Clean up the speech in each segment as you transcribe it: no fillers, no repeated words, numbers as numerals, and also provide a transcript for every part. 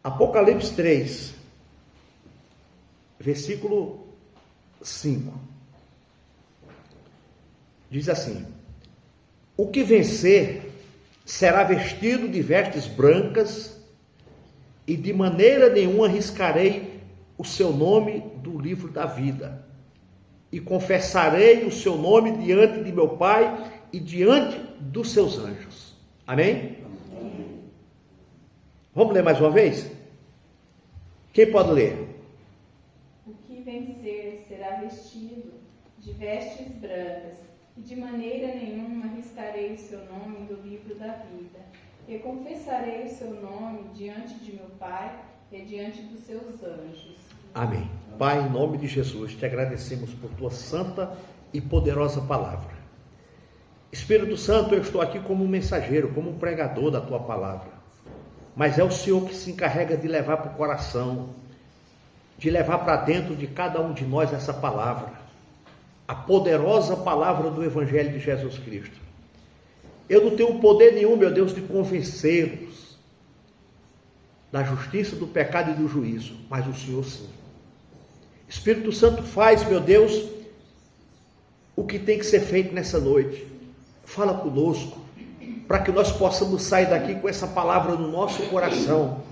Apocalipse 3, versículo 5. Diz assim: o que vencer será vestido de vestes brancas, e de maneira nenhuma riscarei o seu nome do livro da vida, e confessarei o seu nome diante de meu Pai e diante dos seus anjos. Amém? Amém. Vamos ler mais uma vez? Quem pode ler? O que vencer será vestido de vestes brancas, e de maneira nenhuma riscarei o seu nome do livro da vida, e confessarei o seu nome diante de meu Pai e diante dos seus anjos. Amém. Pai, em nome de Jesus, te agradecemos por tua santa e poderosa palavra. Espírito Santo, eu estou aqui como um mensageiro, como um pregador da tua palavra, mas é o Senhor que se encarrega de levar para o coração, de levar para dentro de cada um de nós essa palavra, a poderosa palavra do Evangelho de Jesus Cristo. Eu não tenho poder nenhum, meu Deus, de convencê-los da justiça, do pecado e do juízo, mas o Senhor sim. Espírito Santo, faz, meu Deus, o que tem que ser feito nessa noite. Fala conosco, para que nós possamos sair daqui com essa palavra no nosso coração.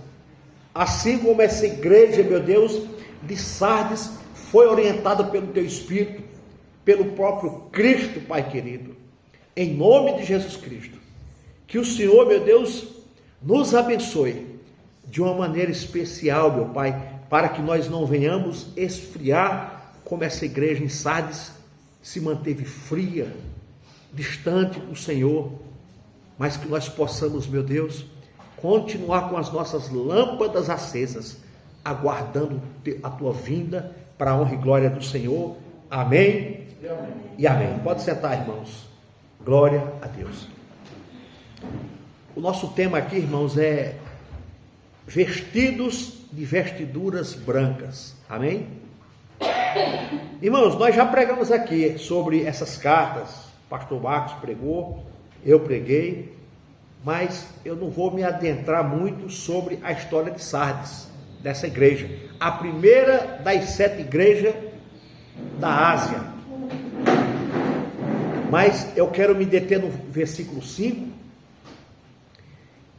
Assim como essa igreja, meu Deus, de Sardes, foi orientada pelo teu Espírito, pelo próprio Cristo, Pai querido. Em nome de Jesus Cristo, que o Senhor, meu Deus, nos abençoe de uma maneira especial, meu Pai, para que nós não venhamos esfriar como essa igreja em Sardes se manteve fria, distante do Senhor, mas que nós possamos, meu Deus, continuar com as nossas lâmpadas acesas, aguardando a tua vinda para a honra e glória do Senhor. Amém e amém. Pode sentar, irmãos. Glória a Deus. O nosso tema aqui, irmãos, é vestidos de vestiduras brancas. Amém? Irmãos, nós já pregamos aqui sobre essas cartas. Pastor Marcos pregou, eu preguei, mas eu não vou me adentrar muito sobre a história de Sardes, dessa igreja, a primeira das 7 igrejas da Ásia. Mas eu quero me deter no versículo 5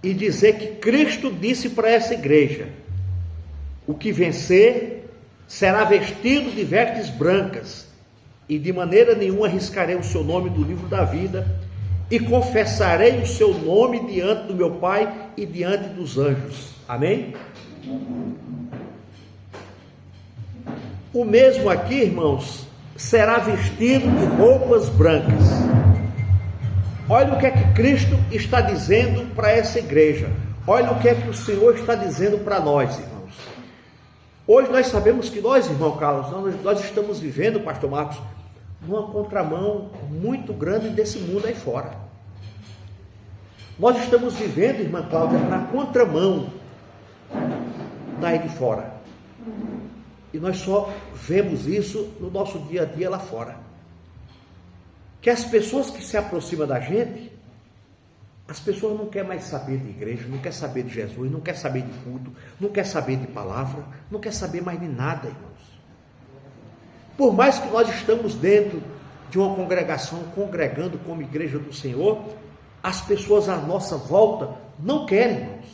e dizer que Cristo disse para essa igreja: o que vencer será vestido de vestes brancas, e de maneira nenhuma riscarei o seu nome do livro da vida, e confessarei o seu nome diante do meu Pai e diante dos anjos. Amém? O mesmo aqui, irmãos, será vestido de roupas brancas. Olha o que é que Cristo está dizendo para essa igreja. Olha o que é que o Senhor está dizendo para nós, irmãos. Hoje nós sabemos que nós, irmão Carlos, nós estamos vivendo, pastor Marcos, numa contramão muito grande desse mundo aí fora. Nós estamos vivendo, irmã Cláudia, na contramão daí de fora. E nós só vemos isso no nosso dia a dia lá fora. Que as pessoas que se aproximam da gente, as pessoas não querem mais saber de igreja, não querem saber de Jesus, não querem saber de culto, não querem saber de palavra, não querem saber mais de nada, irmãos. Por mais que nós estamos dentro de uma congregação, congregando como igreja do Senhor, as pessoas à nossa volta não querem, irmãos.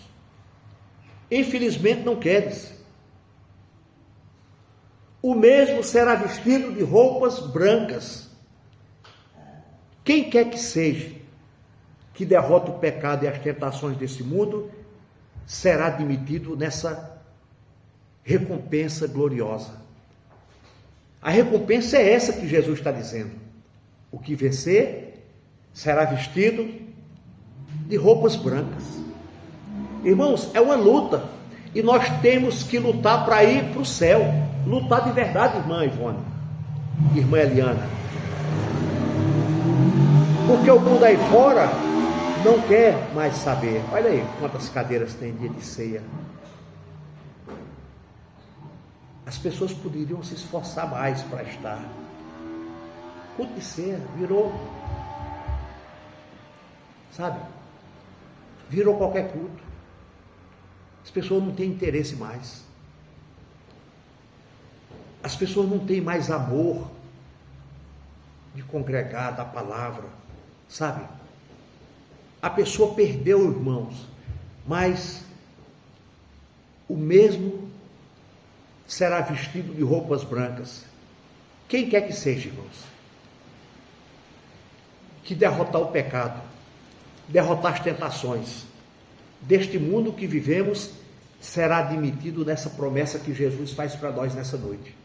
Infelizmente não querem. O mesmo será vestido de roupas brancas. Quem quer que seja que derrota o pecado e as tentações desse mundo, será admitido nessa recompensa gloriosa. A recompensa é essa que Jesus está dizendo. O que vencer será vestido de roupas brancas. Irmãos, é uma luta, e nós temos que lutar para ir para o céu. Lutar de verdade, irmã Ivone, irmã Eliana. Porque o mundo aí fora não quer mais saber. Olha aí quantas cadeiras tem dia de ceia. As pessoas poderiam se esforçar mais para estar. Culto de ceia virou, sabe? Virou qualquer culto. As pessoas não têm interesse mais. As pessoas não têm mais amor de congregar, da palavra, sabe? A pessoa perdeu, irmãos, mas o mesmo será vestido de roupas brancas. Quem quer que seja, irmãos, que derrotar o pecado, derrotar as tentações deste mundo que vivemos, será admitido nessa promessa que Jesus faz para nós nessa noite.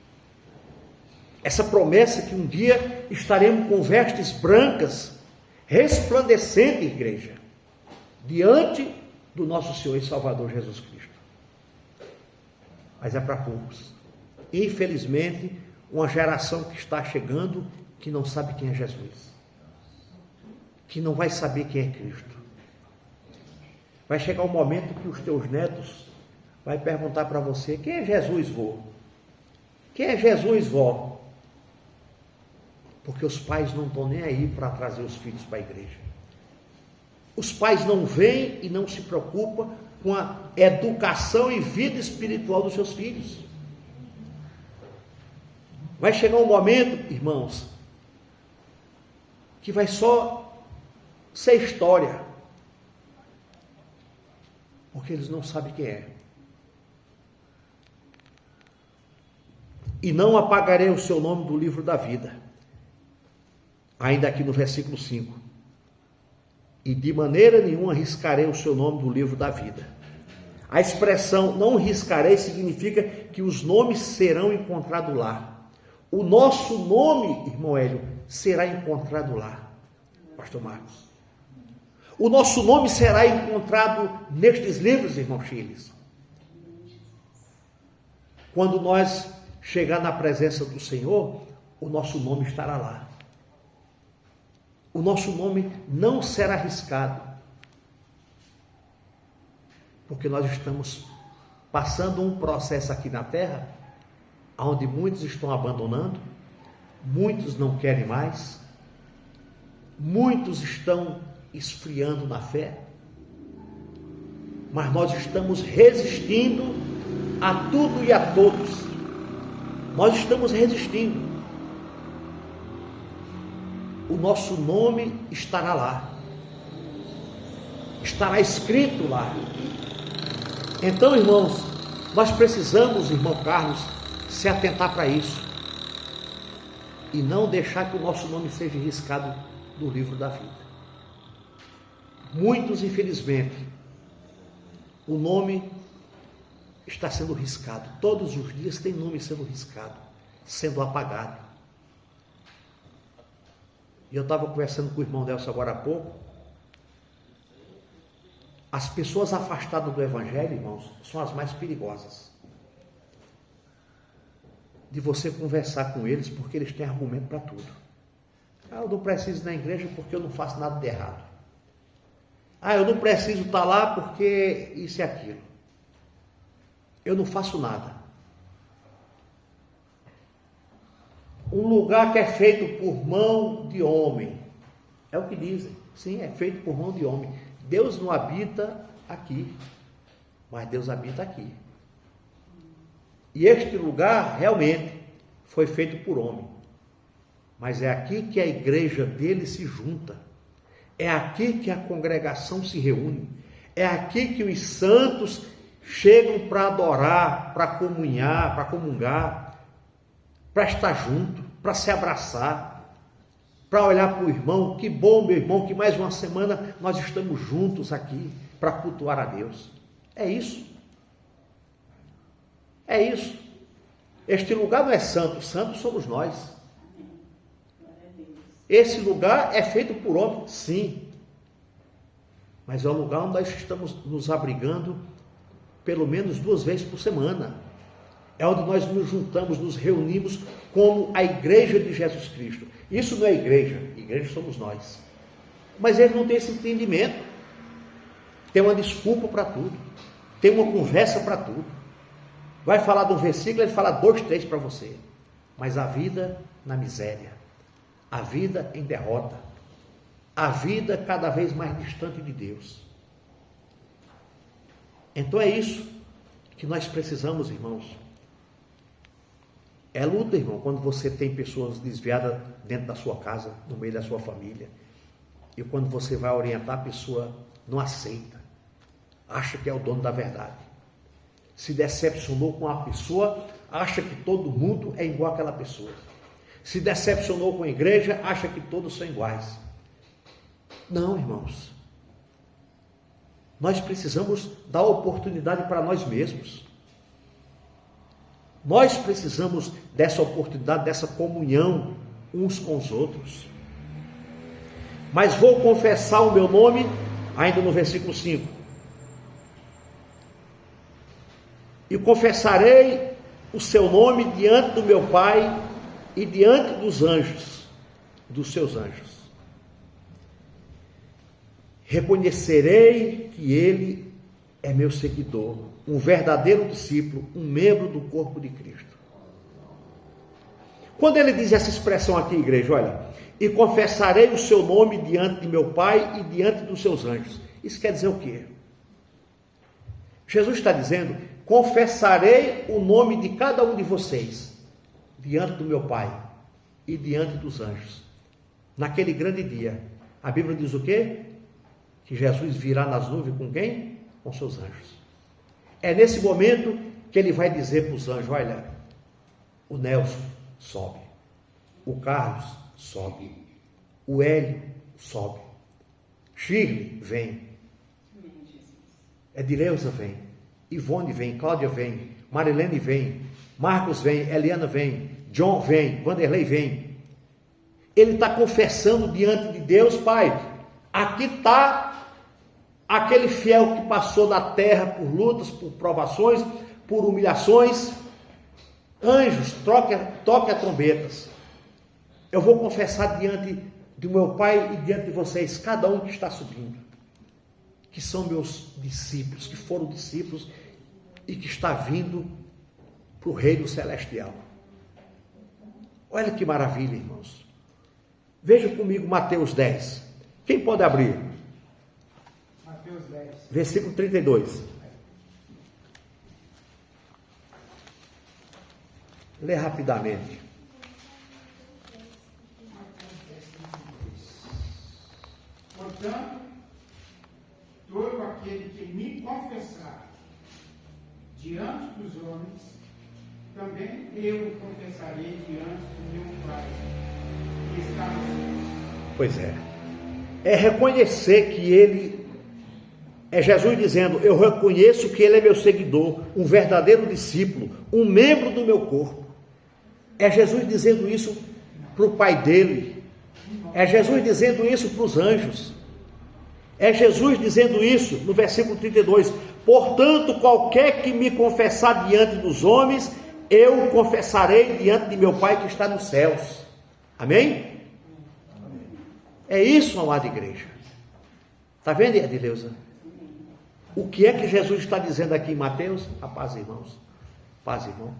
Essa promessa que um dia estaremos com vestes brancas, resplandecentes, igreja, diante do nosso Senhor e Salvador Jesus Cristo. Mas é para poucos. Infelizmente, uma geração que está chegando que não sabe quem é Jesus, que não vai saber quem é Cristo. Vai chegar um momento que os teus netos vai perguntar para você: quem é Jesus, vô? Quem é Jesus, vó? Porque os pais não estão nem aí para trazer os filhos para a igreja. Os pais não vêm e não se preocupam com a educação e vida espiritual dos seus filhos. Vai chegar um momento, irmãos, que vai só ser história, porque eles não sabem quem é. E não apagarei o seu nome do livro da vida. Ainda aqui no versículo 5. E de maneira nenhuma riscarei o seu nome do livro da vida. A expressão não riscarei significa que os nomes serão encontrados lá. O nosso nome, irmão Hélio, será encontrado lá, pastor Marcos. O nosso nome será encontrado nestes livros, irmão Chiles. Quando nós chegar na presença do Senhor, o nosso nome estará lá. O nosso nome não será arriscado, porque nós estamos passando um processo aqui na terra, onde muitos estão abandonando, muitos não querem mais, muitos estão esfriando na fé, mas nós estamos resistindo a tudo e a todos. Nós estamos resistindo. O nosso nome estará lá, estará escrito lá. Então, irmãos, nós precisamos, irmão Carlos, se atentar para isso e não deixar que o nosso nome seja riscado do livro da vida. Muitos, infelizmente, o nome está sendo riscado. Todos os dias tem nome sendo riscado, sendo apagado. E eu estava conversando com o irmão Nelson agora há pouco. As pessoas afastadas do Evangelho, irmãos, são as mais perigosas. De você conversar com eles, porque eles têm argumento para tudo. Eu não preciso ir na igreja porque eu não faço nada de errado. Eu não preciso estar lá porque isso e aquilo. Eu não faço nada. Um lugar que é feito por mão de homem. É o que dizem. Sim, é feito por mão de homem. Deus não habita aqui, mas Deus habita aqui. E este lugar realmente foi feito por homem. Mas é aqui que a igreja dele se junta. É aqui que a congregação se reúne. É aqui que os santos chegam para adorar, para comunhar, para comungar, para estar junto, para se abraçar, para olhar para o irmão. Que bom, meu irmão, que mais uma semana nós estamos juntos aqui para cultuar a Deus. É isso. É isso. Este lugar não é santo, santos somos nós. Esse lugar é feito por homem, sim. Mas é um lugar onde nós estamos nos abrigando pelo menos 2 vezes por semana. É onde nós nos juntamos, nos reunimos como a igreja de Jesus Cristo. Isso não é igreja, igreja somos nós. Mas eles não têm esse entendimento. Tem uma desculpa para tudo. Tem uma conversa para tudo. Vai falar de um versículo, ele fala 2, 3 para você. Mas a vida na miséria. A vida em derrota. A vida cada vez mais distante de Deus. Então é isso. que nós precisamos, irmãos. É luta, irmão, quando você tem pessoas desviadas dentro da sua casa, no meio da sua família. E quando você vai orientar, a pessoa não aceita. Acha que é o dono da verdade. Se decepcionou com a pessoa, acha que todo mundo é igual àquela pessoa. Se decepcionou com a igreja, acha que todos são iguais. Não, irmãos. Nós precisamos dar oportunidade para nós mesmos. Nós precisamos dessa oportunidade, dessa comunhão uns com os outros. Mas vou confessar o meu nome, ainda no versículo 5. E confessarei o seu nome diante do meu Pai e diante dos anjos, dos seus anjos. Reconhecerei que ele é meu seguidor, um verdadeiro discípulo, um membro do corpo de Cristo. Quando ele diz essa expressão aqui, igreja, olha, e confessarei o seu nome diante de meu Pai e diante dos seus anjos. Isso quer dizer o quê? Jesus está dizendo, confessarei o nome de cada um de vocês diante do meu Pai e diante dos anjos. Naquele grande dia, a Bíblia diz o quê? Que Jesus virá nas nuvens com quem? Com seus anjos. É nesse momento que ele vai dizer para os anjos, olha, o Nelson sobe, o Carlos sobe, o Hélio sobe, Shirley vem, Edileuza vem, Ivone vem, Cláudia vem, Marilene vem, Marcos vem, Eliana vem, John vem, Vanderlei vem. Ele está confessando diante de Deus, Pai, aqui está aquele fiel que passou na terra por lutas, por provações, por humilhações. Anjos, toque as trombetas. Eu vou confessar diante do meu Pai e diante de vocês, cada um que está subindo, que são meus discípulos, que foram discípulos e que está vindo para o reino celestial. Olha que maravilha, irmãos. Veja comigo Mateus 10. Quem pode abrir? Mateus 10. Versículo 32. Lê rapidamente. Portanto, todo aquele que me confessar diante dos homens, também eu o confessarei diante do meu Pai, que está nos céus. Pois é. É reconhecer que ele é Jesus dizendo, eu reconheço que ele é meu seguidor, um verdadeiro discípulo, um membro do meu corpo. É Jesus dizendo isso para o Pai dele. É Jesus dizendo isso para os anjos. É Jesus dizendo isso no versículo 32. Portanto, qualquer que me confessar diante dos homens, eu o confessarei diante de meu Pai que está nos céus. Amém? É isso, amada igreja. Está vendo, Edileuza? O que é que Jesus está dizendo aqui em Mateus? A paz, irmãos. Paz, irmão.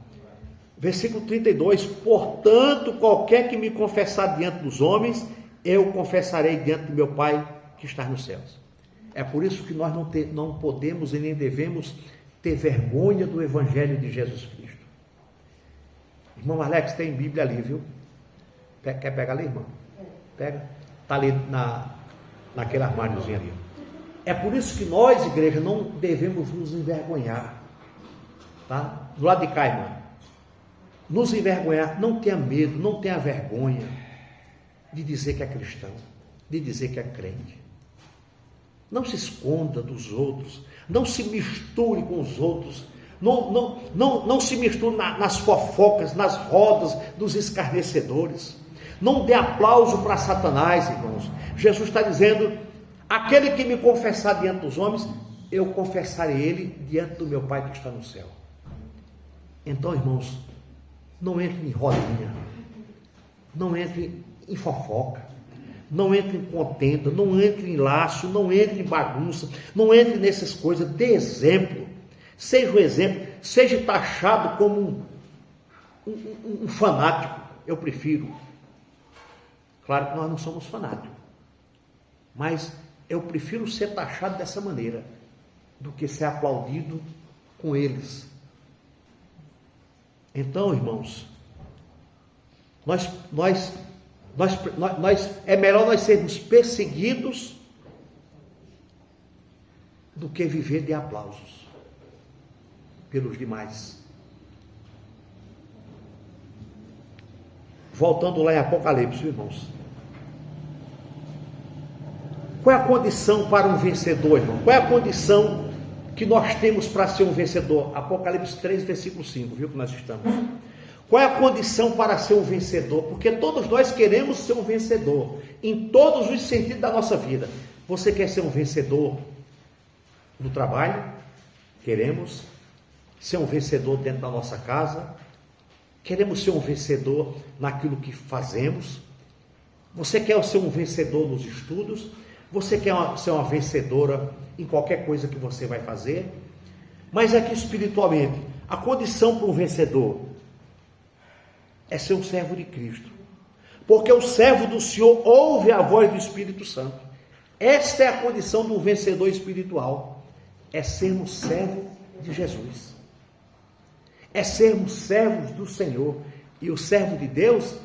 Versículo 32. Portanto, qualquer que me confessar diante dos homens, eu confessarei diante do meu Pai que está nos céus. É por isso que nós não podemos e nem devemos ter vergonha do Evangelho de Jesus Cristo. Irmão Alex, tem Bíblia ali, viu? Quer pegar ali, irmão? Pega. Está ali naquele armáriozinho ali. É por isso que nós, igreja, não devemos nos envergonhar. Tá? Do lado de cá, irmão. Nos envergonhar, não tenha medo, não tenha vergonha de dizer que é cristão, de dizer que é crente. Não se esconda dos outros, não se misture com os outros, não se misture nas fofocas, nas rodas dos escarnecedores. Não dê aplauso para Satanás, irmãos. Jesus está dizendo, aquele que me confessar diante dos homens, eu confessarei ele diante do meu Pai que está no céu. Então, irmãos, não entre em rodinha, não entre em fofoca, não entre em contenda, não entre em laço, não entre em bagunça, não entre nessas coisas. Dê exemplo, seja um exemplo, seja taxado como um fanático. Eu prefiro, claro que nós não somos fanáticos, mas eu prefiro ser taxado dessa maneira do que ser aplaudido com eles. Então, irmãos, é melhor nós sermos perseguidos do que viver de aplausos pelos demais. Voltando lá em Apocalipse, irmãos. Qual é a condição para um vencedor, irmão? Qual é a condição que nós temos para ser um vencedor? Apocalipse 3, versículo 5, viu que nós estamos? Qual é a condição para ser um vencedor? Porque todos nós queremos ser um vencedor, em todos os sentidos da nossa vida. Você quer ser um vencedor no trabalho? Queremos ser um vencedor dentro da nossa casa? Queremos ser um vencedor naquilo que fazemos? Você quer ser um vencedor nos estudos? Você quer ser uma vencedora em qualquer coisa que você vai fazer? Mas aqui espiritualmente, a condição para um vencedor é ser um servo de Cristo. Porque o servo do Senhor ouve a voz do Espírito Santo. Esta é a condição de um vencedor espiritual. É sermos servos de Jesus. É sermos servos do Senhor. E o servo de Deus,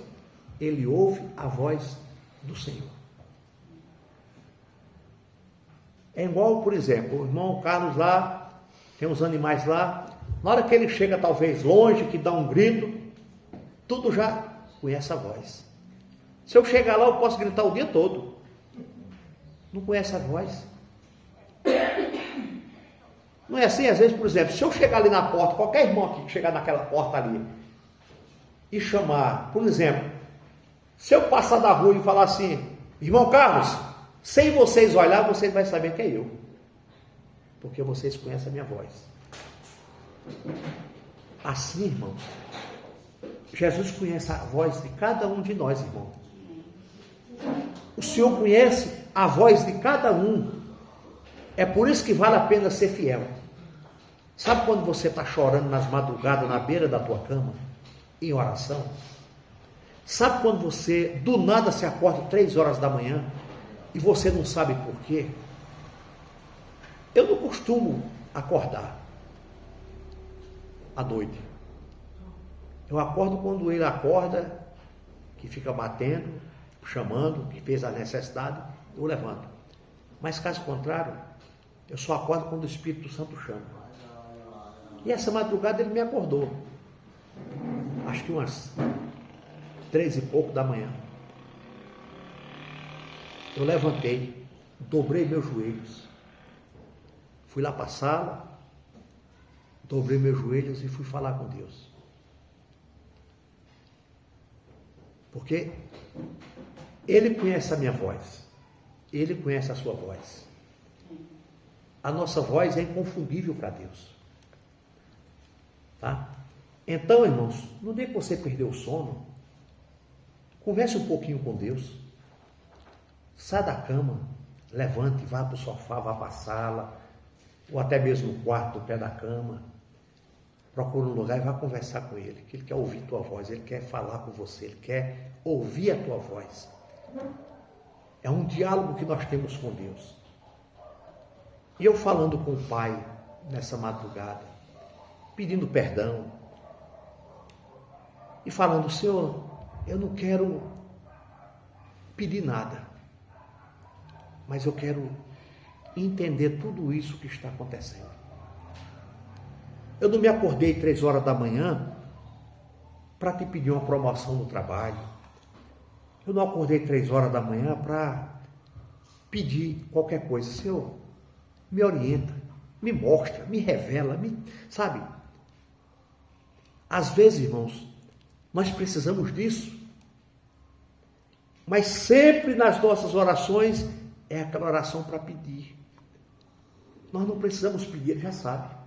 ele ouve a voz do Senhor. É igual, por exemplo, o irmão Carlos lá, tem uns animais lá, na hora que ele chega talvez longe, que dá um grito, tudo já conhece a voz. Se eu chegar lá, eu posso gritar o dia todo. Não conhece a voz. Não é assim? Às vezes, por exemplo, se eu chegar ali na porta, qualquer irmão aqui que chegar naquela porta ali, e chamar, por exemplo, se eu passar da rua e falar assim, irmão Carlos, sem vocês olhar, vocês vão saber que é eu. Porque vocês conhecem a minha voz. Assim, irmãos, Jesus conhece a voz de cada um de nós, irmão. O Senhor conhece a voz de cada um. É por isso que vale a pena ser fiel. Sabe quando você está chorando nas madrugadas na beira da tua cama, em oração? Sabe quando você do nada se acorda 3 horas da manhã e você não sabe por quê? Eu não costumo acordar à noite. Eu acordo quando ele acorda, que fica batendo, chamando, que fez a necessidade, eu levanto. Mas caso contrário, eu só acordo quando o Espírito Santo chama. E essa madrugada ele me acordou. Acho que umas 3 e pouco da manhã. Eu levantei, dobrei meus joelhos. Fui lá para a sala, dobrei meus joelhos e fui falar com Deus. Porque Ele conhece a minha voz. Ele conhece a sua voz. A nossa voz é inconfundível para Deus. Tá? Então, irmãos, no dia que você perdeu o sono, converse um pouquinho com Deus. Sai da cama, levante, vá para o sofá, vá para a sala, ou até mesmo no quarto, no pé da cama. Procure um lugar e vá conversar com Ele, que Ele quer ouvir tua voz, Ele quer falar com você, Ele quer ouvir a tua voz. É um diálogo que nós temos com Deus. E eu falando com o Pai nessa madrugada, pedindo perdão, e falando, Senhor, eu não quero pedir nada, mas eu quero entender tudo isso que está acontecendo. Eu não me acordei 3 horas da manhã para te pedir uma promoção no trabalho. Eu não acordei 3 horas da manhã para pedir qualquer coisa. Senhor, me orienta, me mostra, me revela, sabe? Às vezes, irmãos, nós precisamos disso. Mas sempre nas nossas orações é aquela oração para pedir. Nós não precisamos pedir, Ele já sabe.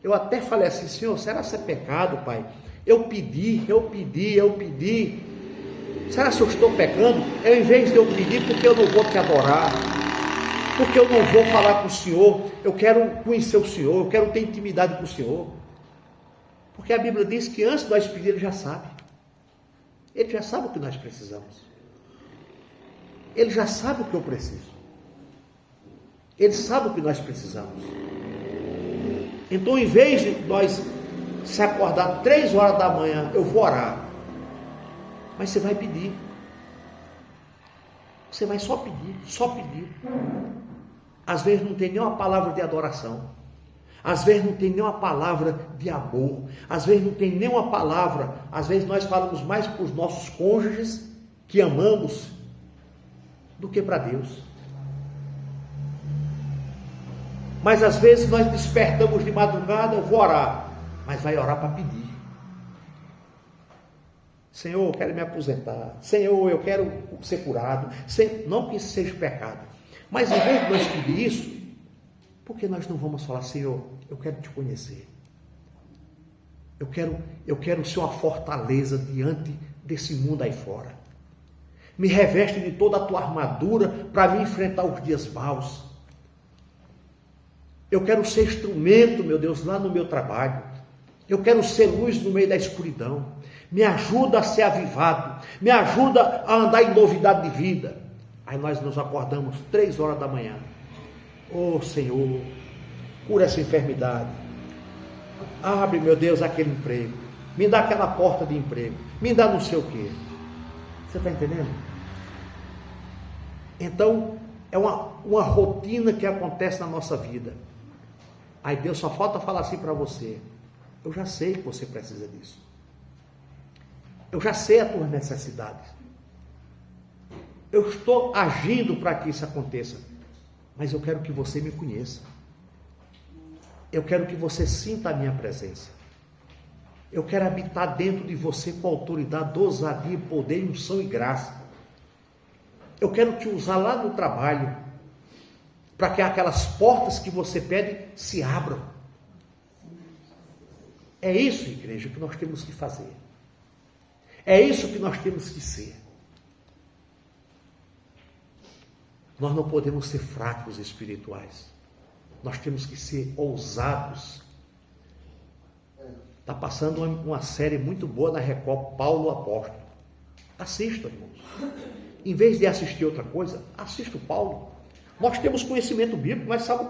Eu até falei assim, Senhor, será que é pecado, Pai? Eu pedi. Será que eu estou pecando? Ao invés de eu pedir, porque eu não vou te adorar, porque eu não vou falar com o Senhor, eu quero conhecer o Senhor, eu quero ter intimidade com o Senhor. Porque a Bíblia diz que antes de nós pedir, Ele já sabe. Ele já sabe o que nós precisamos. Ele já sabe o que eu preciso. Ele sabe o que nós precisamos. Então, em vez de nós se acordar 3 horas da manhã, eu vou orar. Mas você vai pedir. Você vai só pedir, só pedir. Às vezes não tem nenhuma palavra de adoração. Às vezes não tem nenhuma palavra de amor. Às vezes não tem nenhuma palavra. Às vezes nós falamos mais para os nossos cônjuges que amamos do que para Deus. Mas às vezes nós despertamos de madrugada, eu vou orar. Mas vai orar para pedir. Senhor, eu quero me aposentar. Senhor, eu quero ser curado. Não que isso seja pecado. Mas em vez de nós pedir isso, por que nós não vamos falar, Senhor, eu quero te conhecer. Eu quero ser uma fortaleza diante desse mundo aí fora. Me reveste de toda a tua armadura para me enfrentar os dias maus. Eu quero ser instrumento, meu Deus, lá no meu trabalho. Eu quero ser luz no meio da escuridão. Me ajuda a ser avivado. Me ajuda a andar em novidade de vida. Aí nós nos acordamos 3 horas da manhã. Oh Senhor, cura essa enfermidade. Abre, meu Deus, aquele emprego. Me dá aquela porta de emprego. Me dá não sei o quê. Você está entendendo? Então, é uma rotina que acontece na nossa vida. Aí Deus só falta falar assim para você. Eu já sei que você precisa disso. Eu já sei as tuas necessidades. Eu estou agindo para que isso aconteça. Mas eu quero que você me conheça. Eu quero que você sinta a minha presença. Eu quero habitar dentro de você com autoridade, ousadia, poder, unção e graça. Eu quero te usar lá no trabalho, para que aquelas portas que você pede se abram. É isso, igreja, que nós temos que fazer. É isso que nós temos que ser. Nós não podemos ser fracos espirituais. Nós temos que ser ousados. Está passando uma série muito boa na Record, Paulo Apóstolo. Assista, irmãos. Em vez de assistir outra coisa, assista o Paulo. Nós temos conhecimento bíblico, mas sabe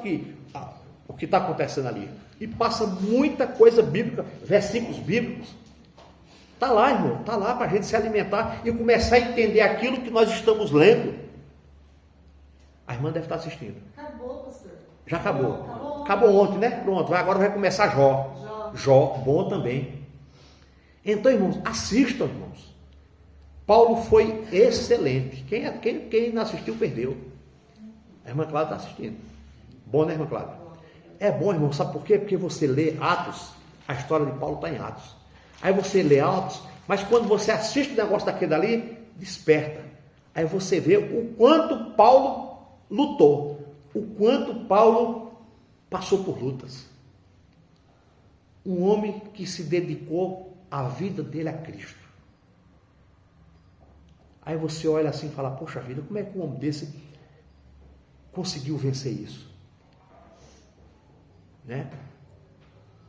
o que está acontecendo ali? E passa muita coisa bíblica, versículos bíblicos. Está lá, irmão, está lá para a gente se alimentar e começar a entender aquilo que nós estamos lendo. A irmã deve estar assistindo. Acabou, pastor. Já acabou. Acabou ontem, né? Pronto, agora vai começar Jó, bom também. Então, irmãos, assistam, irmãos. Paulo foi excelente. Quem não assistiu, perdeu. A irmã Cláudia está assistindo. Bom, né, irmã Cláudia? É bom, irmão, sabe por quê? Porque você lê Atos, a história de Paulo está em Atos. Aí você lê Atos, mas quando você assiste o negócio daquele dali, desperta. Aí você vê o quanto Paulo lutou, o quanto Paulo passou por lutas. Um homem que se dedicou a vida dele a Cristo. Aí você olha assim e fala, poxa vida, como é que um homem desse conseguiu vencer isso? Né?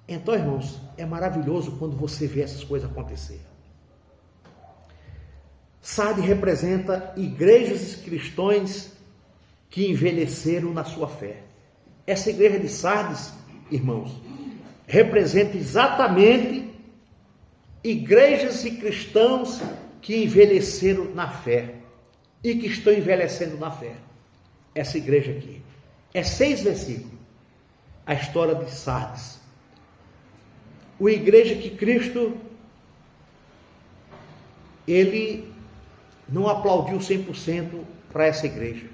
Então, irmãos, é maravilhoso quando você vê essas coisas acontecer. Sardes representa igrejas cristãs que envelheceram na sua fé. Essa igreja de Sardes, irmãos, representa exatamente igrejas e cristãos que envelheceram na fé e que estão envelhecendo na fé. Essa igreja aqui. É 6 versículos. A história de Sardes. Uma igreja que Cristo, ele não aplaudiu 100% para essa igreja.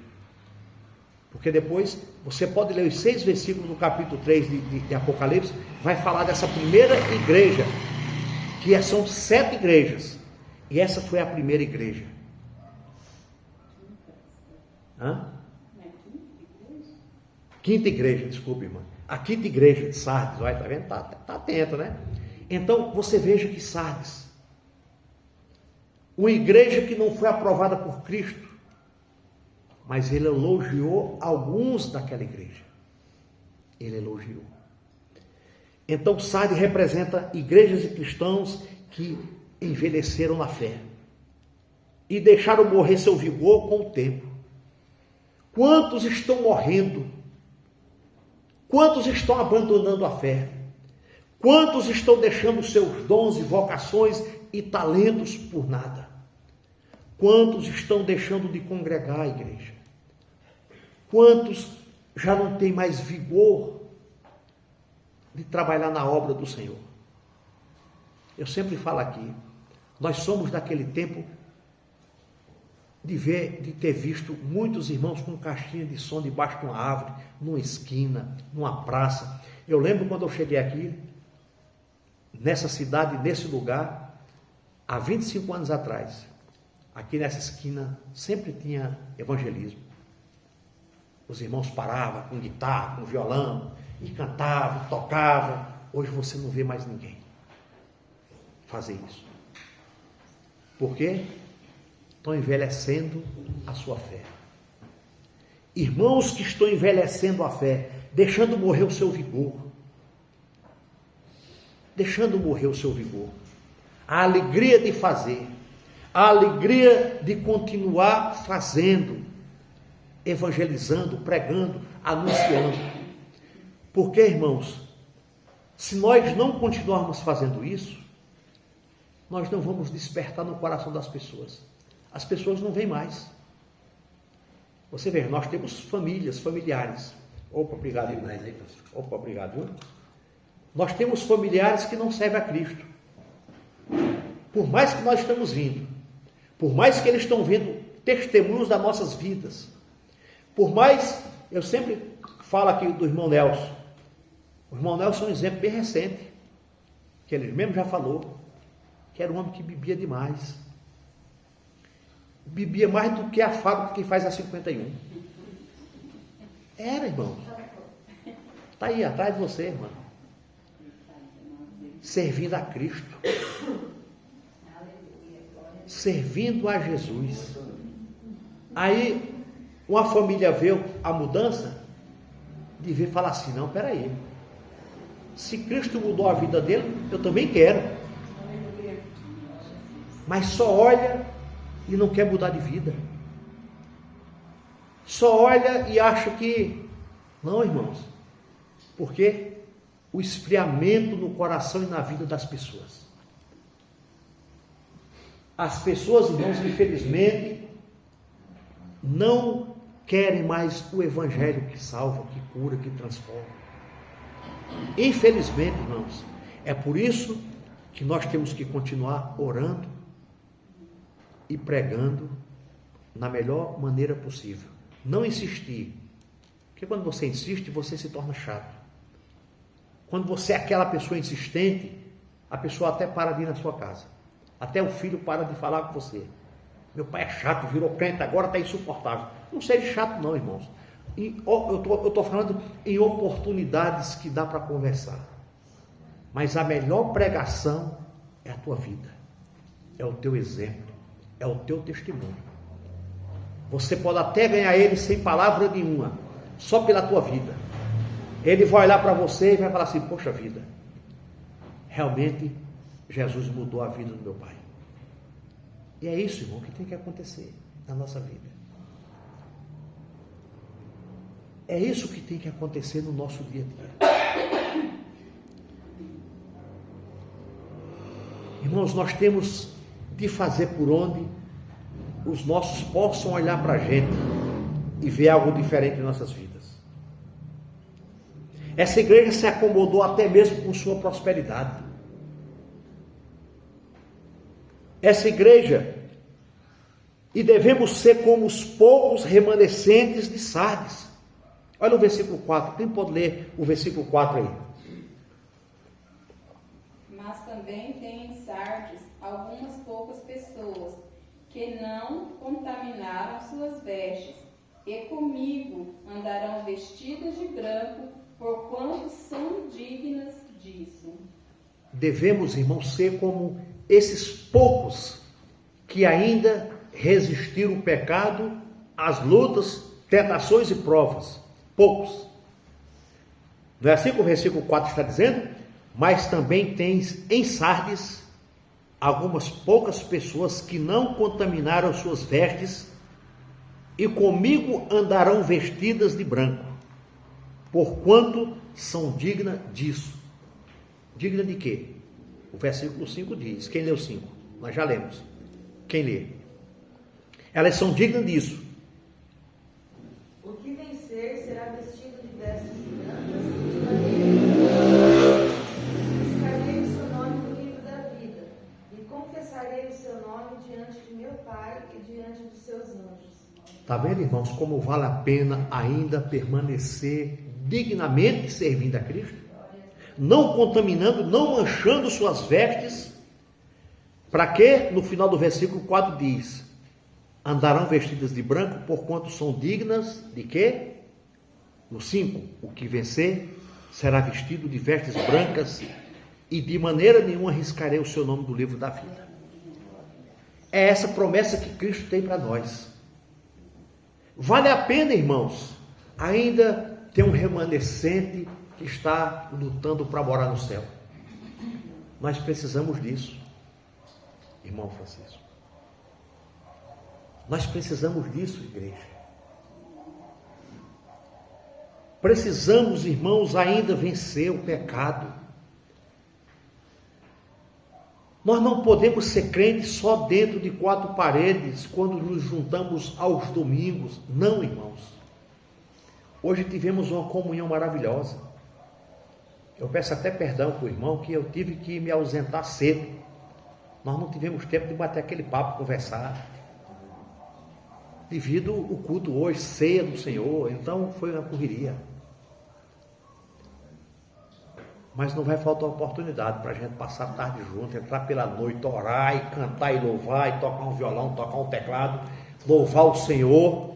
Porque depois, você pode ler os 6 versículos do capítulo 3 de Apocalipse, vai falar dessa primeira igreja, que são 7 igrejas. E essa foi a primeira igreja. Quinta igreja, desculpe, irmã. A quinta igreja de Sardes, olha, tá vendo? Tá atento, né? Então, você veja que Sardes, uma igreja que não foi aprovada por Cristo, mas ele elogiou alguns daquela igreja. Ele elogiou. Então, Sardes representa igrejas e cristãos que envelheceram na fé e deixaram morrer seu vigor com o tempo. Quantos estão morrendo Quantos estão abandonando a fé? Quantos estão deixando seus dons e vocações e talentos por nada? Quantos estão deixando de congregar a igreja? Quantos já não têm mais vigor de trabalhar na obra do Senhor? Eu sempre falo aqui, nós somos daquele tempo de ter visto muitos irmãos com caixinha de som debaixo de uma árvore, numa esquina, numa praça. Eu lembro quando eu cheguei aqui, nessa cidade, nesse lugar, há 25 anos atrás, aqui nessa esquina, sempre tinha evangelismo. Os irmãos paravam com guitarra, com violão, e cantavam, tocavam. Hoje você não vê mais ninguém fazer isso. Por quê? Estão envelhecendo a sua fé. Irmãos que estão envelhecendo a fé, deixando morrer o seu vigor. Deixando morrer o seu vigor. A alegria de fazer, a alegria de continuar fazendo, evangelizando, pregando, anunciando. Porque, irmãos, se nós não continuarmos fazendo isso, nós não vamos despertar no coração das pessoas. As pessoas não vêm mais. Você vê, nós temos famílias, familiares. Opa, obrigado. Opa, obrigado. Viu? Nós temos familiares que não servem a Cristo. Por mais que nós estamos vindo, por mais que eles estão vendo testemunhos das nossas vidas, por mais, eu sempre falo aqui do irmão Nelson. O irmão Nelson é um exemplo bem recente, que ele mesmo já falou, que era um homem que bebia demais. Bebia mais do que a fábrica que faz a 51. Era, irmão. Está aí atrás de você, irmão. Servindo a Cristo. Servindo a Jesus. Aí, uma família vê a mudança, de ver e falar assim, não, peraí. Se Cristo mudou a vida dele, eu também quero. Mas só olha e não quer mudar de vida. Só olha e acha que... Não, irmãos. Porque o esfriamento no coração e na vida das pessoas. As pessoas, irmãos, infelizmente, não querem mais o evangelho que salva, que cura, que transforma. Infelizmente, irmãos, é por isso que nós temos que continuar orando e pregando na melhor maneira possível. Não insistir. Porque quando você insiste, você se torna chato. Quando você é aquela pessoa insistente, a pessoa até para de ir na sua casa. Até o filho para de falar com você. Meu pai é chato, virou crente, agora está insuportável. Não seja chato não, irmãos. Eu estou falando em oportunidades que dá para conversar. Mas a melhor pregação é a tua vida. É o teu exemplo. É o teu testemunho. Você pode até ganhar ele sem palavra nenhuma, só pela tua vida. Ele vai olhar para você e vai falar assim, poxa vida, realmente Jesus mudou a vida do meu pai. E é isso, irmão, que tem que acontecer na nossa vida. É isso que tem que acontecer no nosso dia a dia. Irmãos, nós temos de fazer por onde os nossos possam olhar para a gente e ver algo diferente em nossas vidas. Essa igreja se acomodou até mesmo com sua prosperidade. Essa igreja, e devemos ser como os poucos remanescentes de Sardes. Olha o versículo 4, quem pode ler o versículo 4 aí? Mas também tem em Sardes algumas poucas pessoas que não contaminaram suas vestes, e comigo andarão vestidas de branco, porquanto são dignas disso. Devemos, irmãos, ser como esses poucos que ainda resistiram ao pecado, às lutas, tentações e provas. Poucos. Não é assim que o versículo 4 está dizendo? Mas também tens em Sardes algumas poucas pessoas que não contaminaram suas vestes e comigo andarão vestidas de branco, porquanto são dignas disso. Digna de quê? O versículo 5 diz. Quem leu 5? Nós já lemos. Quem lê? Elas são dignas disso. O que vencer será vestido de vestes brancas e de maneira. Escreverei o seu nome no livro da vida e confessarei o seu nome diante de meu Pai e diante dos seus anjos. Está vendo, irmãos, como vale a pena ainda permanecer dignamente servindo a Cristo? Não contaminando, não manchando suas vestes. Para que, no final do versículo 4 diz: andarão vestidas de branco, porquanto são dignas de quê? No 5, o que vencer será vestido de vestes brancas e de maneira nenhuma riscarei o seu nome do livro da vida. É essa promessa que Cristo tem para nós. Vale a pena, irmãos, ainda ter um remanescente que está lutando para morar no céu. Nós precisamos disso, irmão Francisco. Nós precisamos disso, igreja. Precisamos, irmãos, ainda vencer o pecado. Nós não podemos ser crentes só dentro de 4 paredes, quando nos juntamos aos domingos. Não, irmãos. Hoje tivemos uma comunhão maravilhosa. Eu peço até perdão para o irmão que eu tive que me ausentar cedo. Nós não tivemos tempo de bater aquele papo, conversar. Devido o culto hoje, ceia do Senhor, então foi uma correria. Mas não vai faltar oportunidade para a gente passar a tarde junto, entrar pela noite, orar e cantar e louvar, e tocar um violão, tocar um teclado, louvar o Senhor,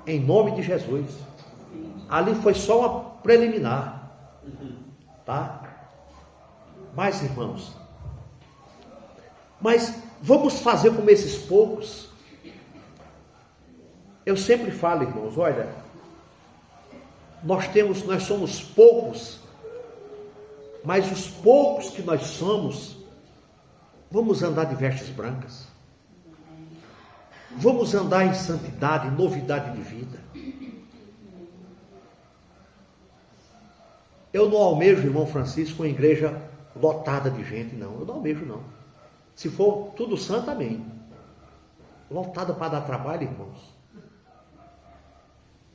em nome de Jesus. Ali foi só uma preliminar. Tá? Mas, irmãos, vamos fazer como esses poucos. Eu sempre falo, irmãos, olha, nós somos poucos, mas os poucos que nós somos, vamos andar de vestes brancas, vamos andar em santidade, em novidade de vida. Eu não almejo, irmão Francisco, uma igreja lotada de gente, não. Eu não almejo, não. Se for tudo santo, amém. Lotada para dar trabalho, irmãos?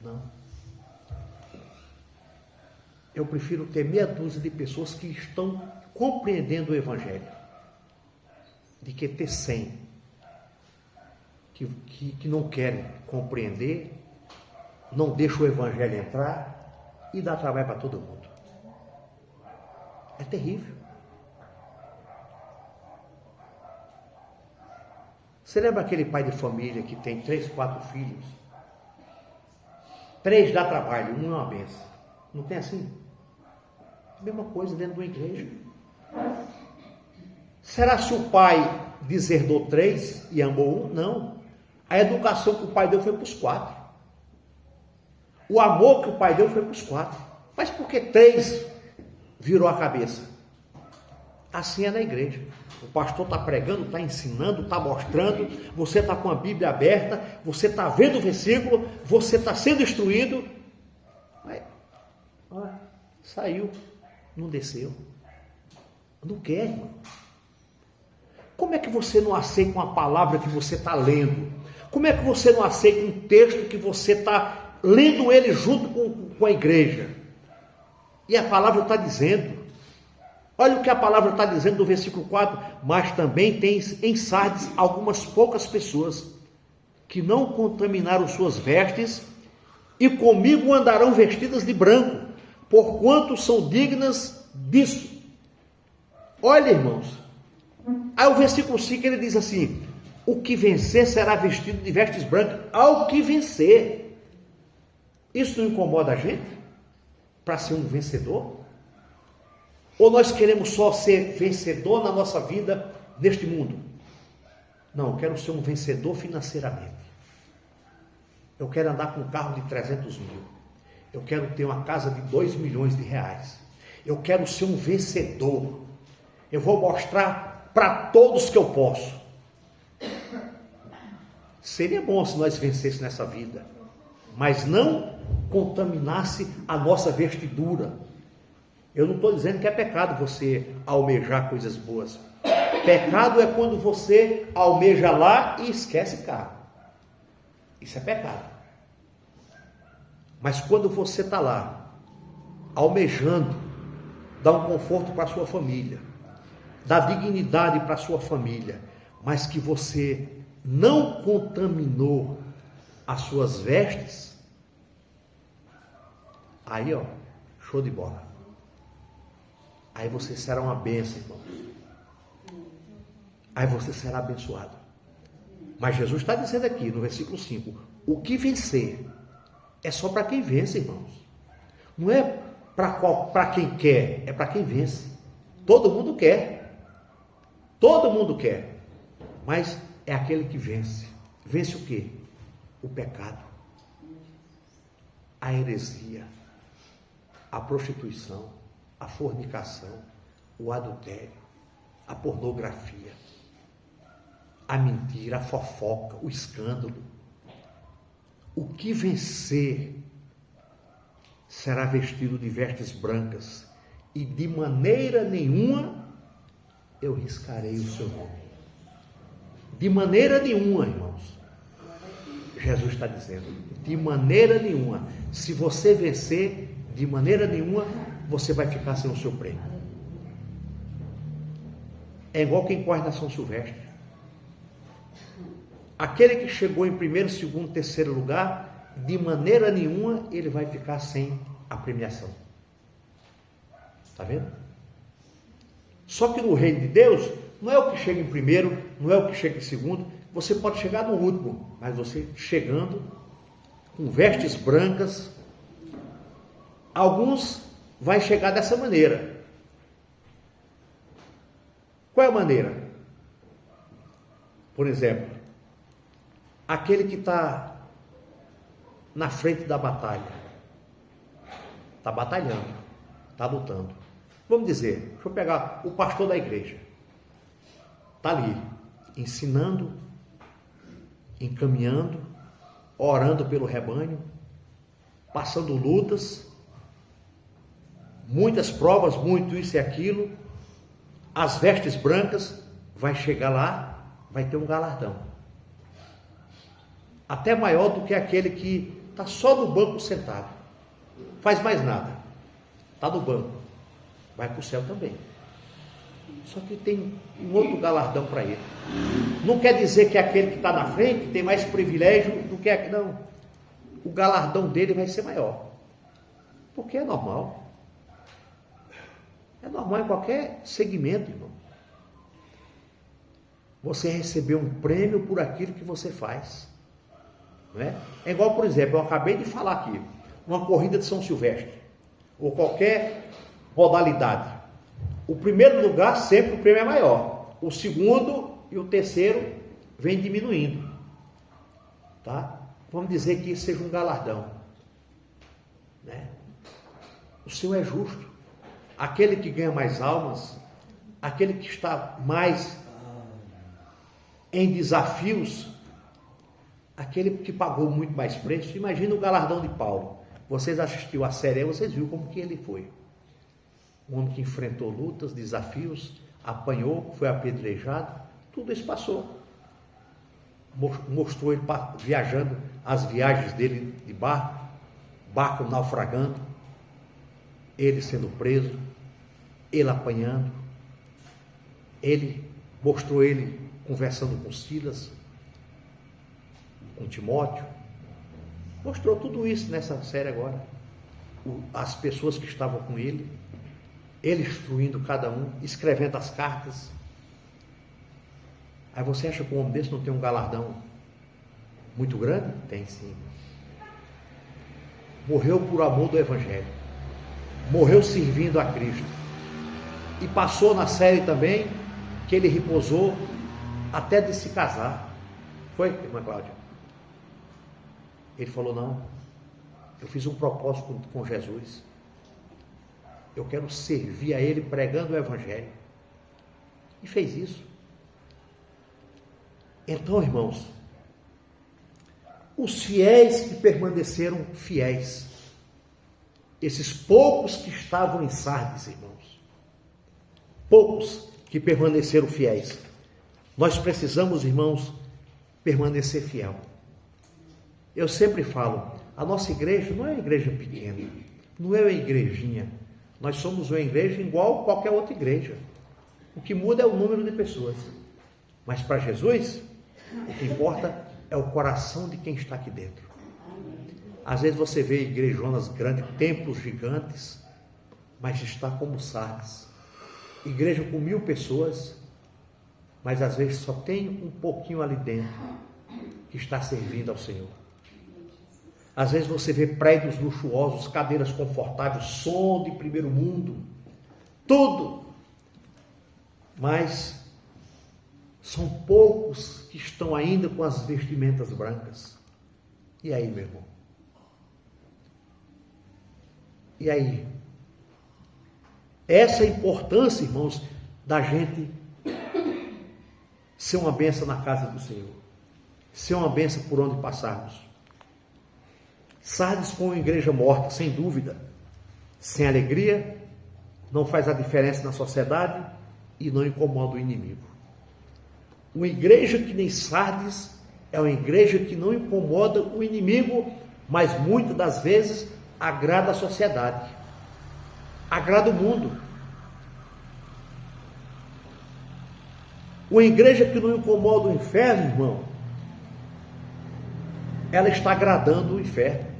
Não. Eu prefiro ter meia dúzia de pessoas que estão compreendendo o Evangelho, de que ter 100 que não querem compreender, não deixam o Evangelho entrar e dá trabalho para todo mundo. É terrível. Você lembra aquele pai de família que tem 3, 4 filhos? 3 dá trabalho, 1 é uma benção. Não tem assim? A mesma coisa dentro de uma igreja. Será se o pai deserdou 3 e amou 1? Não. A educação que o pai deu foi para os 4. O amor que o pai deu foi para os 4. Mas por que 3 virou a cabeça? Assim é na igreja. O pastor está pregando, está ensinando, está mostrando, você está com a Bíblia aberta, você está vendo o versículo, você está sendo instruído, mas saiu, não desceu. Não quer, irmão. Como é que você não aceita uma palavra que você está lendo? Como é que você não aceita um texto que você está lendo ele junto com a igreja? E a palavra está dizendo. Olha o que a palavra está dizendo no versículo 4. Mas também tem em Sardes algumas poucas pessoas que não contaminaram suas vestes e comigo andarão vestidas de branco, porquanto são dignas disso. Olha, irmãos. Aí o versículo 5 ele diz assim: o que vencer será vestido de vestes brancas. Ao que vencer. Isso não incomoda a gente? Para ser um vencedor? Ou nós queremos só ser vencedor na nossa vida neste mundo? Não, eu quero ser um vencedor financeiramente. Eu quero andar com um carro de 300 mil. Eu quero ter uma casa de 2 milhões de reais. Eu quero ser um vencedor. Eu vou mostrar para todos que eu posso. Seria bom se nós vencêssemos nessa vida, mas não contaminasse a nossa vestidura, Eu não estou dizendo que é pecado você almejar coisas boas. Pecado é quando você almeja lá e esquece cá. Isso é pecado. Mas quando você está lá, almejando, dar um conforto para a sua família, dar dignidade para a sua família, mas que você não contaminou as suas vestes, aí ó, show de bola. Aí você será uma bênção, irmão. Aí você será abençoado. Mas Jesus está dizendo aqui no versículo 5, o que vencer é só para quem vence, irmãos. Não é para quem quer, é para quem vence. Todo mundo quer. Todo mundo quer. Mas é aquele que vence. Vence o quê? O pecado, a heresia, a prostituição, a fornicação, o adultério, a pornografia, a mentira, a fofoca, o escândalo. O que vencer será vestido de vestes brancas, e de maneira nenhuma eu riscarei o seu nome. De maneira nenhuma, irmãos. Jesus está dizendo, de maneira nenhuma. Se você vencer, de maneira nenhuma, você vai ficar sem o seu prêmio. É igual quem corre na São Silvestre. Aquele que chegou em primeiro, segundo, terceiro lugar, de maneira nenhuma ele vai ficar sem a premiação. Está vendo? Só que no reino de Deus, não é o que chega em primeiro, não é o que chega em segundo, você pode chegar no último, mas você chegando com vestes brancas, alguns vai chegar dessa maneira. Qual é a maneira? Por exemplo, aquele que está na frente da batalha, está batalhando, está lutando. Vamos dizer, deixa eu pegar o pastor da igreja, está ali, ensinando, encaminhando, orando pelo rebanho, passando lutas, muitas provas, muito isso e aquilo, as vestes brancas, vai chegar lá, vai ter um galardão. Até maior do que aquele que está só no banco sentado, faz mais nada, está no banco, vai para o céu também. Só que tem um outro galardão para ele. Não quer dizer que aquele que está na frente tem mais privilégio do que aquele, não. O galardão dele vai ser maior, porque é normal. É normal em qualquer segmento, irmão. Você receber um prêmio por aquilo que você faz. Não é? É igual, por exemplo, eu acabei de falar aqui, uma corrida de São Silvestre, ou qualquer modalidade. O primeiro lugar sempre o prêmio é maior. O segundo e o terceiro vem diminuindo. Tá? Vamos dizer que isso seja um galardão. Né? O Senhor é justo. Aquele que ganha mais almas, aquele que está mais em desafios, aquele que pagou muito mais preço. Imagina o galardão de Paulo. Vocês assistiram a série, vocês viram como que ele foi. Um homem que enfrentou lutas, desafios, apanhou, foi apedrejado, tudo isso passou. Mostrou ele viajando, as viagens dele de barco naufragando, ele sendo preso, ele apanhando, ele mostrou ele conversando com Silas, com Timóteo, mostrou tudo isso nessa série agora. As pessoas que estavam com ele instruindo cada um, escrevendo as cartas. Aí você acha que um homem desse não tem um galardão muito grande? Tem sim. Morreu por amor do Evangelho, morreu servindo a Cristo, e passou na série também que ele repousou até de se casar. Foi, irmã Cláudia? Ele falou, não, eu fiz um propósito com Jesus, eu quero servir a Ele pregando o Evangelho, e fez isso. Então, irmãos, os fiéis que permaneceram fiéis, esses poucos que estavam em Sardes, irmãos, poucos que permaneceram fiéis. Nós precisamos, irmãos, permanecer fiel. Eu sempre falo, a nossa igreja não é uma igreja pequena, não é uma igrejinha. Nós somos uma igreja igual a qualquer outra igreja. O que muda é o número de pessoas. Mas para Jesus, o que importa é o coração de quem está aqui dentro. Às vezes você vê igrejonas grandes, templos gigantes, mas está como Sardes. Igreja com 1000 pessoas, mas às vezes só tem um pouquinho ali dentro que está servindo ao Senhor. Às vezes você vê prédios luxuosos, cadeiras confortáveis, som de primeiro mundo, tudo. Mas são poucos que estão ainda com as vestimentas brancas. E aí, meu irmão? E aí? Essa é a importância, irmãos, da gente ser uma bênção na casa do Senhor. Ser uma bênção por onde passarmos. Sardes foi uma igreja morta, sem dúvida. Sem alegria, não faz a diferença na sociedade e não incomoda o inimigo. Uma igreja que nem Sardes é uma igreja que não incomoda o inimigo, mas muitas das vezes agrada a sociedade, agrada o mundo. Uma igreja que não incomoda o inferno, irmão, ela está agradando o inferno.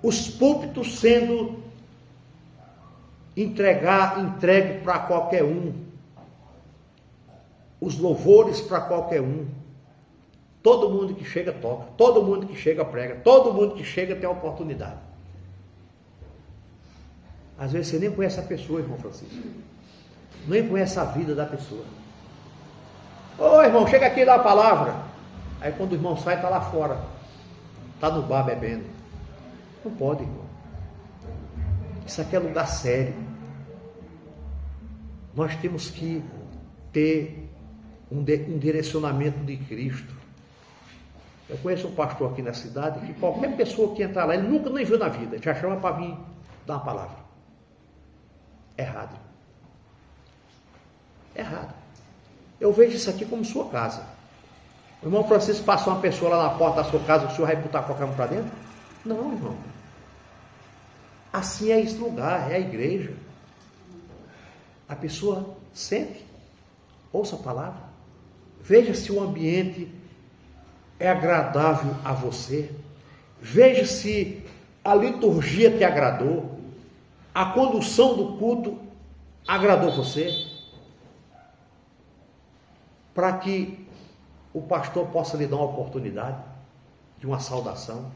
Os púlpitos sendo entregue para qualquer um, os louvores para qualquer um. Todo mundo que chega toca, todo mundo que chega prega, todo mundo que chega tem a oportunidade. Às vezes você nem conhece a pessoa, irmão Francisco, nem conhece a vida da pessoa. Ô irmão, chega aqui e dá a palavra. Aí quando o irmão sai, está lá fora, está no bar bebendo. Não pode, irmão. Isso aqui é lugar sério. Nós temos que ter um direcionamento de Cristo. Eu conheço um pastor aqui na cidade que qualquer pessoa que entrar lá, ele nunca nem viu na vida, já chama para vir dar uma palavra. Errado. Errado. Eu vejo isso aqui como sua casa. O irmão Francisco passou uma pessoa lá na porta da sua casa, o senhor vai botar qualquer um para dentro? Não, irmão. Assim é esse lugar, é a igreja. A pessoa sente, ouça a palavra, veja se o ambiente é agradável a você, veja se a liturgia te agradou, a condução do culto agradou você, para que o pastor possa lhe dar uma oportunidade de uma saudação.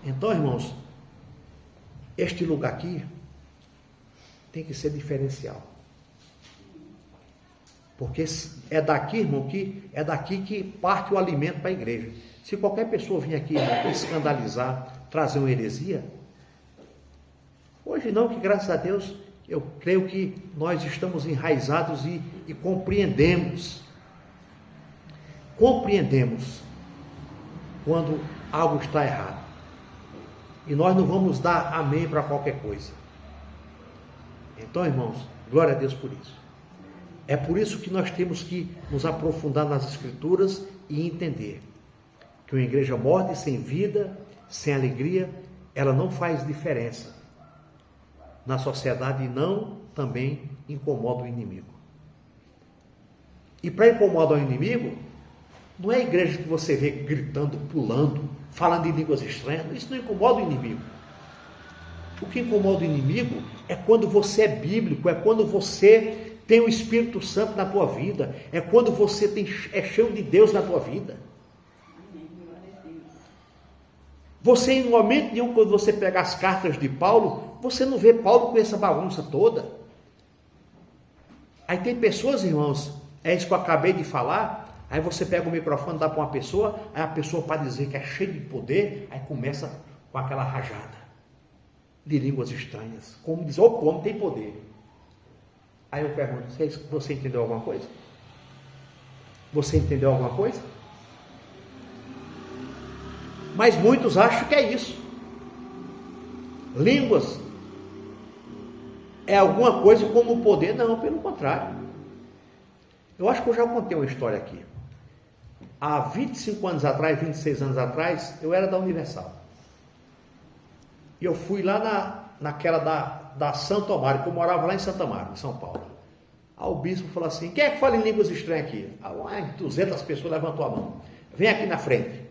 Então, irmãos, este lugar aqui tem que ser diferencial. Porque é daqui, irmão, é daqui que parte o alimento para a igreja. Se qualquer pessoa vir aqui, irmão, escandalizar, trazer uma heresia, hoje não, que graças a Deus, eu creio que nós estamos enraizados e compreendemos quando algo está errado. E nós não vamos dar amém para qualquer coisa. Então, irmãos, glória a Deus por isso. É por isso que nós temos que nos aprofundar nas Escrituras e entender que uma igreja morta e sem vida, sem alegria, ela não faz diferença na sociedade e não também incomoda o inimigo. E para incomodar o inimigo, não é a igreja que você vê gritando, pulando, falando em línguas estranhas. Isso não incomoda o inimigo. O que incomoda o inimigo é quando você é bíblico, é quando você tem o Espírito Santo na tua vida, é quando você é cheio de Deus na tua vida. Você, em momento nenhum, quando você pega as cartas de Paulo, você não vê Paulo com essa bagunça toda. Aí tem pessoas, irmãos, é isso que eu acabei de falar. Aí você pega o microfone, dá para uma pessoa, aí a pessoa, para dizer que é cheia de poder, aí começa com aquela rajada de línguas estranhas. Como diz, o homem tem poder. Aí eu pergunto, você entendeu alguma coisa? Você entendeu alguma coisa? Mas muitos acham que é isso. Línguas é alguma coisa como poder? Não, pelo contrário. Eu acho que eu já contei uma história aqui. Há 25 anos atrás, 26 anos atrás, eu era da Universal. E eu fui lá naquela da Santo Amaro, que eu morava lá em Santo Amaro, em São Paulo. Aí o bispo falou assim: quem é que fala em línguas estranhas aqui? Aí 200 pessoas levantou a mão. Vem aqui na frente.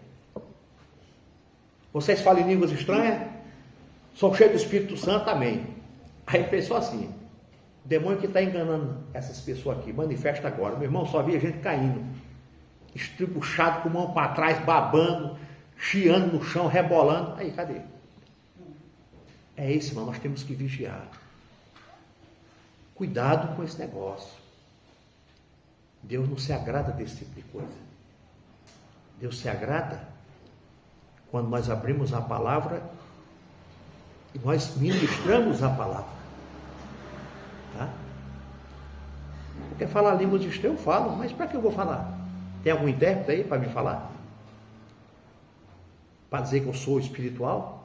Vocês falam em línguas estranhas? São cheios do Espírito Santo? Amém. Aí pensou assim: o demônio que está enganando essas pessoas aqui, manifesta agora. Meu irmão, só via gente caindo, estribuchado, com a mão para trás, babando, chiando no chão, rebolando. Aí, cadê? É isso, irmão, nós temos que vigiar. Cuidado com esse negócio. Deus não se agrada desse tipo de coisa. Deus se agrada quando nós abrimos a palavra e nós ministramos a palavra. Tá? Porque falar línguas estranhas eu falo, mas para que eu vou falar? Tem algum intérprete aí para me falar? Para dizer que eu sou espiritual?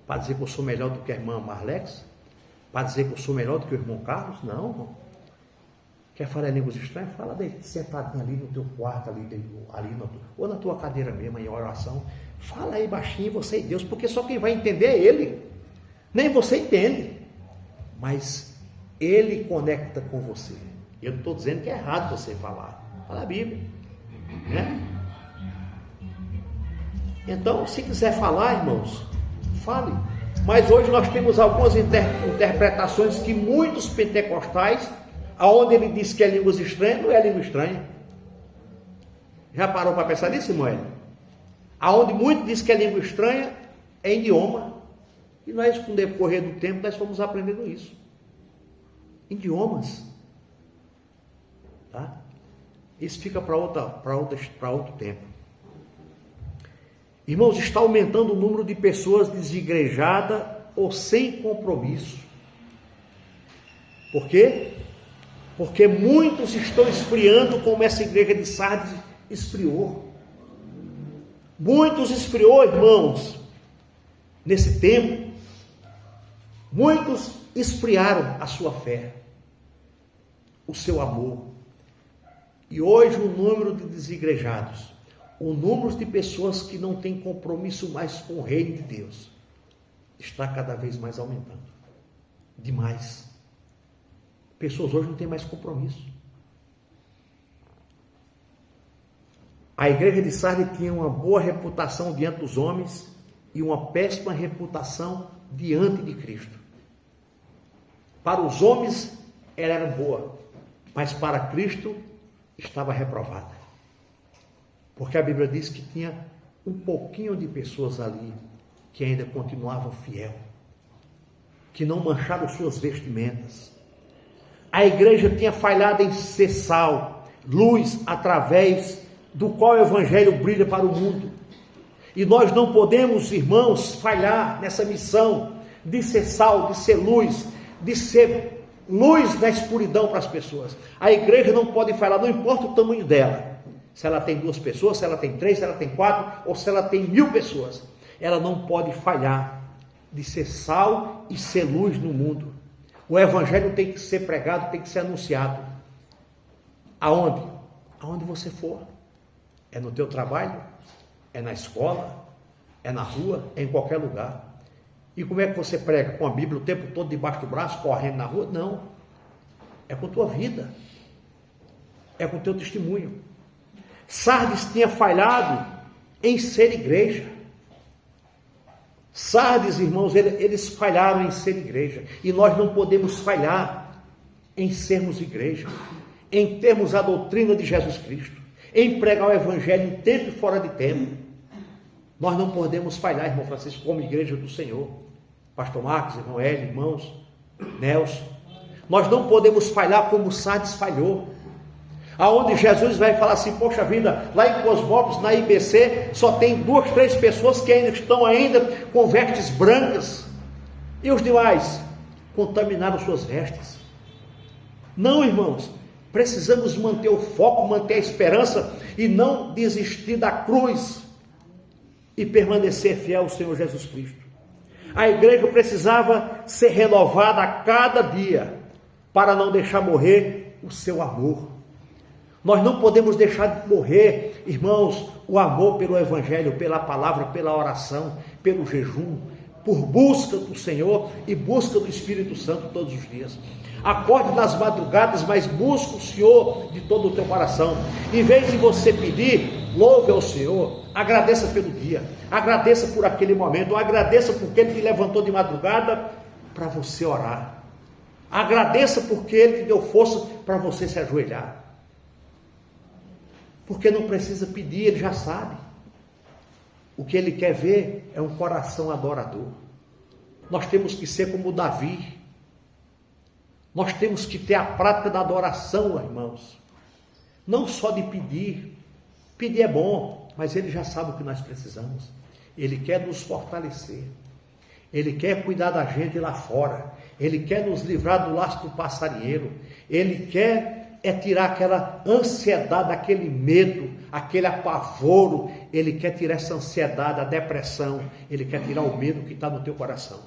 Para dizer que eu sou melhor do que a irmã Marlex? Para dizer que eu sou melhor do que o irmão Carlos? Não, irmão. Quer falar línguas estranhas? Fala dele, sentadinho ali no teu quarto, ou na tua cadeira mesmo, em oração. Fala aí baixinho, você e Deus, porque só quem vai entender é Ele. Nem você entende, mas Ele conecta com você. Eu não estou dizendo que é errado você falar. Fala a Bíblia, né? Então, se quiser falar, irmãos, fale. Mas hoje nós temos algumas interpretações que muitos pentecostais, aonde ele diz que é línguas estranhas, não é língua estranha. Já parou para pensar nisso, irmão? Aonde muito diz que é língua estranha, é idioma. E nós, com o decorrer do tempo, nós fomos aprendendo isso. Idiomas. Tá? Isso fica para outro tempo. Irmãos, está aumentando o número de pessoas desigrejadas ou sem compromisso. Por quê? Porque muitos estão esfriando, como essa igreja de Sardes esfriou. Muitos esfriou, irmãos, nesse tempo. Muitos esfriaram a sua fé, o seu amor. E hoje o número de desigrejados, o número de pessoas que não têm compromisso mais com o reino de Deus, está cada vez mais aumentando. Demais. Pessoas hoje não têm mais compromisso. A igreja de Sardes tinha uma boa reputação diante dos homens e uma péssima reputação diante de Cristo. Para os homens ela era boa, mas para Cristo estava reprovada. Porque a Bíblia diz que tinha um pouquinho de pessoas ali que ainda continuavam fiel, que não mancharam suas vestimentas. A igreja tinha falhado em ser sal, luz, através do qual o evangelho brilha para o mundo. E nós não podemos, irmãos, falhar nessa missão de ser sal, de ser luz na escuridão para as pessoas. A igreja não pode falhar, não importa o tamanho dela. Se ela tem 2 pessoas, se ela tem 3, se ela tem 4, ou se ela tem 1000 pessoas. Ela não pode falhar de ser sal e ser luz no mundo. O evangelho tem que ser pregado, tem que ser anunciado. Aonde? Aonde você for. É no teu trabalho, é na escola, é na rua, é em qualquer lugar. E como é que você prega? Com a Bíblia o tempo todo debaixo do braço, correndo na rua? Não. É com a tua vida. É com o teu testemunho. Sardes tinha falhado em ser igreja. Sardes, irmãos, eles falharam em ser igreja. E nós não podemos falhar em sermos igreja, em termos a doutrina de Jesus Cristo, em pregar o evangelho em tempo e fora de tempo. Nós não podemos falhar, irmão Francisco, como igreja do Senhor. Pastor Marcos, irmão Hélio, irmãos, Nelson. Nós não podemos falhar como Sardes falhou. Aonde Jesus vai falar assim: poxa vida, lá em Cosmópolis, na IBC, só tem 2, 3 pessoas que ainda estão com vestes brancas. E os demais contaminaram suas vestes. Não, irmãos, precisamos manter o foco, manter a esperança e não desistir da cruz. e permanecer fiel ao Senhor Jesus Cristo. A igreja precisava ser renovada a cada dia para não deixar morrer o seu amor. Nós não podemos deixar de morrer, irmãos, o amor pelo Evangelho, pela palavra, pela oração, pelo jejum, por busca do Senhor e busca do Espírito Santo todos os dias. Acorde nas madrugadas, mas busque o Senhor de todo o teu coração. Em vez de você pedir, louve ao Senhor, agradeça pelo dia, agradeça por aquele momento, agradeça porque Ele te levantou de madrugada para você orar. Agradeça porque Ele te deu força para você se ajoelhar. Porque não precisa pedir, Ele já sabe. O que Ele quer ver é um coração adorador. Nós temos que ser como Davi. Nós temos que ter a prática da adoração, irmãos. Não só de pedir. Pedir é bom, mas Ele já sabe o que nós precisamos. Ele quer nos fortalecer. Ele quer cuidar da gente lá fora. Ele quer nos livrar do laço do passarinheiro. Ele quer tirar aquela ansiedade, aquele medo, aquele apavoro. Ele quer tirar essa ansiedade, a depressão. Ele quer tirar o medo que está no teu coração.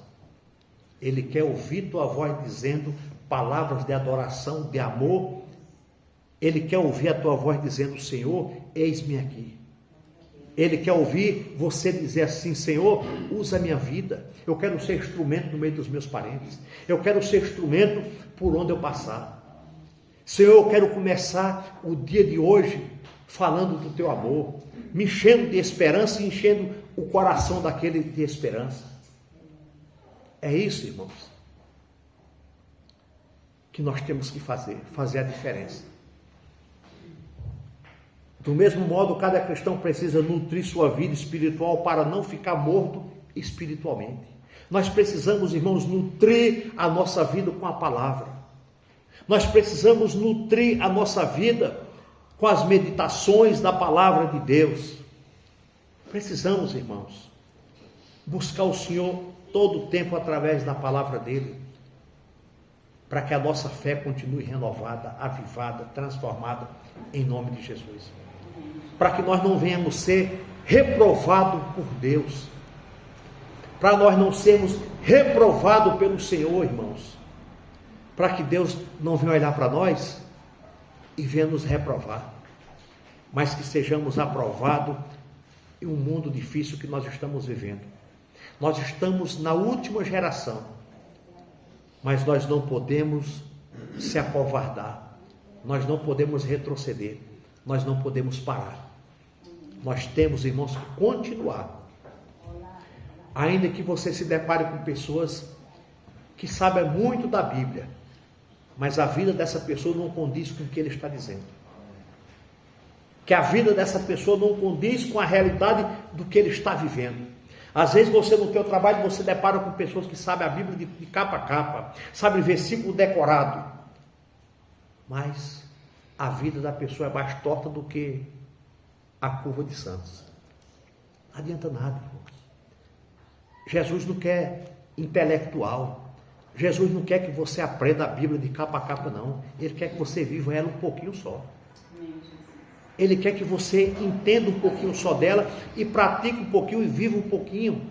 Ele quer ouvir tua voz dizendo palavras de adoração, de amor. Ele quer ouvir a tua voz dizendo: Senhor, eis-me aqui. Ele quer ouvir você dizer assim: Senhor, usa a minha vida. Eu quero ser instrumento no meio dos meus parentes. Eu quero ser instrumento por onde eu passar. Senhor, eu quero começar o dia de hoje falando do teu amor, me enchendo de esperança e enchendo o coração daquele de esperança. É isso, irmãos, que nós temos que fazer a diferença. Do mesmo modo, cada cristão precisa nutrir sua vida espiritual para não ficar morto espiritualmente. Nós precisamos, irmãos, nutrir a nossa vida com a palavra. Nós precisamos nutrir a nossa vida com as meditações da palavra de Deus. Precisamos, irmãos, buscar o Senhor todo o tempo através da palavra dele, para que a nossa fé continue renovada, avivada, transformada, em nome de Jesus. Para que nós não venhamos ser reprovados por Deus, para nós não sermos reprovados pelo Senhor, irmãos, para que Deus não venha olhar para nós e venha nos reprovar, mas que sejamos aprovados em um mundo difícil que nós estamos vivendo. Nós estamos na última geração, mas nós não podemos se acovardar, nós não podemos retroceder, nós não podemos parar. Nós temos, irmãos, que continuar. Ainda que você se depare com pessoas que sabem muito da Bíblia, mas a vida dessa pessoa não condiz com o que ele está dizendo. Que a vida dessa pessoa não condiz com a realidade do que ele está vivendo. Às vezes você no teu trabalho, você depara com pessoas que sabem a Bíblia de capa a capa, sabem versículo decorado, mas a vida da pessoa é mais torta do que a curva de Santos. Não adianta nada, irmãos. Jesus não quer intelectual. Jesus não quer que você aprenda a Bíblia de capa a capa, não. Ele quer que você viva ela um pouquinho só. Ele quer que você entenda um pouquinho só dela e pratique um pouquinho e viva um pouquinho.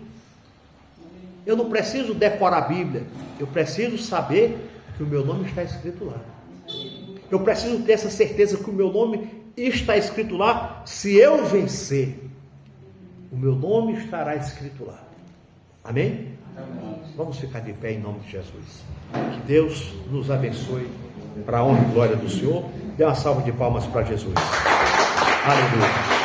Eu não preciso decorar a Bíblia. Eu preciso saber que o meu nome está escrito lá. Eu preciso ter essa certeza que o meu nome está escrito lá. Se eu vencer, o meu nome estará escrito lá. Amém? Amém. Vamos ficar de pé em nome de Jesus. Que Deus nos abençoe para a honra e glória do Senhor. Dê uma salva de palmas para Jesus. Aleluia.